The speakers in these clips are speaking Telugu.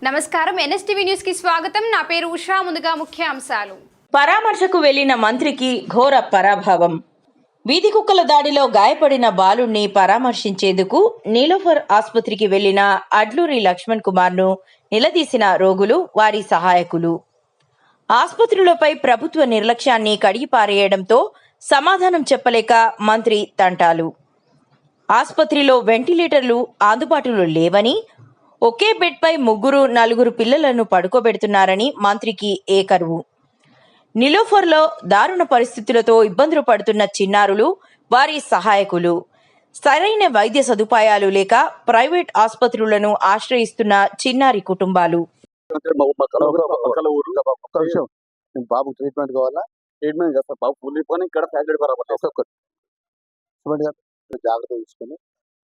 నమస్కారం ఎన్ఎస్టీవీ న్యూస్ కి స్వాగతం. నా పేరు ఉషా. ముందుగా ముఖ్యాంశాలు. పరామర్శకు వెళ్లిన మంత్రికి ఘోర పరాభవం. వీధి కుక్కల దాడిలో గాయపడిన బాలుణ్ణి పరామర్శించేందుకు నీలోఫర్ ఆసుపత్రికి వెళ్లిన అడ్లూరి లక్ష్మణ్ కుమార్ను నిలదీసిన రోగులు, వారి సహాయకులు. ఆసుపత్రులపై ప్రభుత్వ నిర్లక్ష్యాన్ని కడిగిపారేయడంతో సమాధానం చెప్పలేక మంత్రి తంటాలు. ఆసుపత్రిలో వెంటిలేటర్లు అందుబాటులో లేవని, ఒకే బెడ్పై 3-4 పిల్లలను పడుకోబెడుతున్నారని మంత్రికి ఏకరువు. నిలోఫర్లో దారుణ పరిస్థితులతో ఇబ్బందులు పడుతున్న చిన్నారులు, వారి సహాయకులు. సరైన వైద్య సదుపాయాలు లేక ప్రైవేట్ ఆసుపత్రులను ఆశ్రయిస్తున్న చిన్నారి కుటుంబాలు. బాబు ట్రీట్మెంట్ కావాలా? ట్రీట్మెంట్ చేస్తారు బాబు. ఫుల్ ఇక్కడ జాగ్రత్త తీసుకుని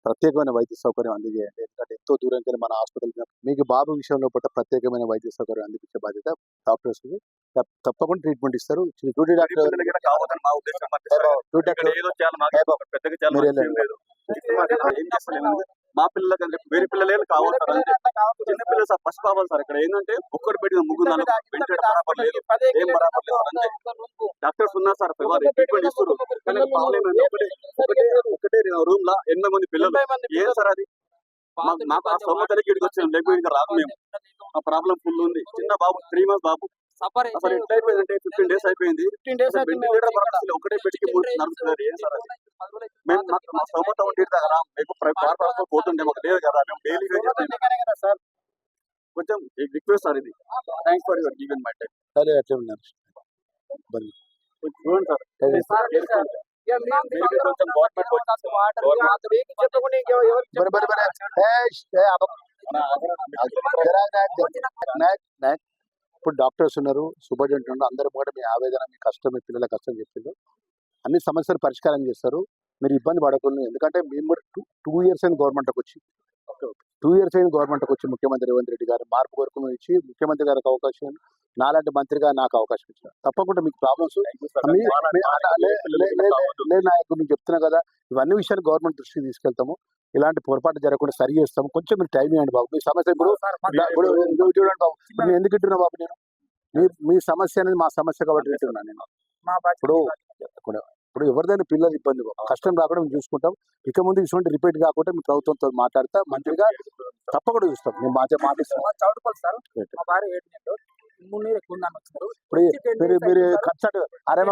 ప్రత్యేకమైన వైద్య సౌకర్యం అందజేయండి. ఎందుకంటే ఎంతో దూరంకి వెళ్ళి మన హాస్పిటల్ మీకు బాబు విషయంలో పట్ల ప్రత్యేకమైన వైద్య సౌకర్యం అందించే బాధ్యత డాక్టర్స్ తప్పకుండా ట్రీట్మెంట్ ఇస్తారు. మా పిల్లలకి వేరే పిల్లలే కావాలి సార్. చిన్న పిల్లలు సార్, ఫస్ట్ కావాలి సార్. ఇక్కడ ఏంటంటే ఒక్కటి పెట్టిన 3-4 ఏం బరాబర్ లేదు. డాక్టర్స్ ఉన్నారు సార్, ట్రీట్మెంట్ ఇస్తారు. ఒకటే రూమ్ లా 8 మంది పిల్లలు. ఏం సార్ అది? మాకు ఆ సొమ్మతలకి ఇక్కడికి వచ్చిన లేకపోతే రాదు. మేము ఆ ప్రాబ్లం ఫుల్ ఉంది. చిన్న బాబు 3 months బాబు. అసలు ఎట్లా అయిపోయిందంటే 15 days అయిపోయింది. ఒకటే పెట్టి నడుస్తున్నారు. ఏం సార్ అది? మేము మా సొమ్మత ఉంటే కదా మీకు పోతుండే, మాకు లేదు కదా. మేము డైలీ సార్ కొంచెం రిక్వెస్ట్ సార్, ఇది thanks for your given my time. సరే అట్లా చూడండి సార్. ఇప్పుడు డాక్టర్స్ ఉన్నారు, సూపరింటెండెంట్ ఉన్నారు. అందరూ కూడా మీ ఆవేదన, మీ కష్టం, మీ పిల్లల కష్టం చెప్పిండ్రు. అన్ని సమస్యలు పరిష్కారం చేస్తారు. మీరు ఇబ్బంది పడకూడదు. ఎందుకంటే మేము కూడా 2 years అయిన గవర్నమెంట్కి వచ్చి 2 years అయిన గవర్నమెంట్కి వచ్చి ముఖ్యమంత్రి రేవంత్ రెడ్డి గారు మార్పు కోరుకుని ఇచ్చి ముఖ్యమంత్రి గారికి అవకాశం, నాలాంటి మంత్రిగా నాకు అవకాశం ఇచ్చారు. తప్పకుండా మీకు ప్రాబ్లమ్స్ నాయకుడు నేను చెప్తున్నా కదా, ఇవన్నీ విషయాలు గవర్నమెంట్ దృష్టికి తీసుకెళ్తాము. ఇలాంటి పొరపాటు జరగకుండా సరి చేస్తాము. కొంచెం మీరు టైం ఇవ్వండి బాబు. మీ సమస్య ఇప్పుడు చూడండి బాబు, నేను ఎందుకు ఇట్టున్నా బాబు? నేను మీ సమస్య అనేది మా సమస్య కాబట్టి ఇట్టున్నా నేను. ఇప్పుడు ఎవరిదైనా పిల్లలు ఇబ్బంది కష్టం రాకుండా మేము చూసుకుంటాం. ఇక ముందు ఇటువంటి రిపీట్ కాకుండా మీ ప్రభుత్వంతో మాట్లాడతా మంత్రిగా తప్పకుండా చూస్తాం. నేను మీరు కన్సల్ట్ అరే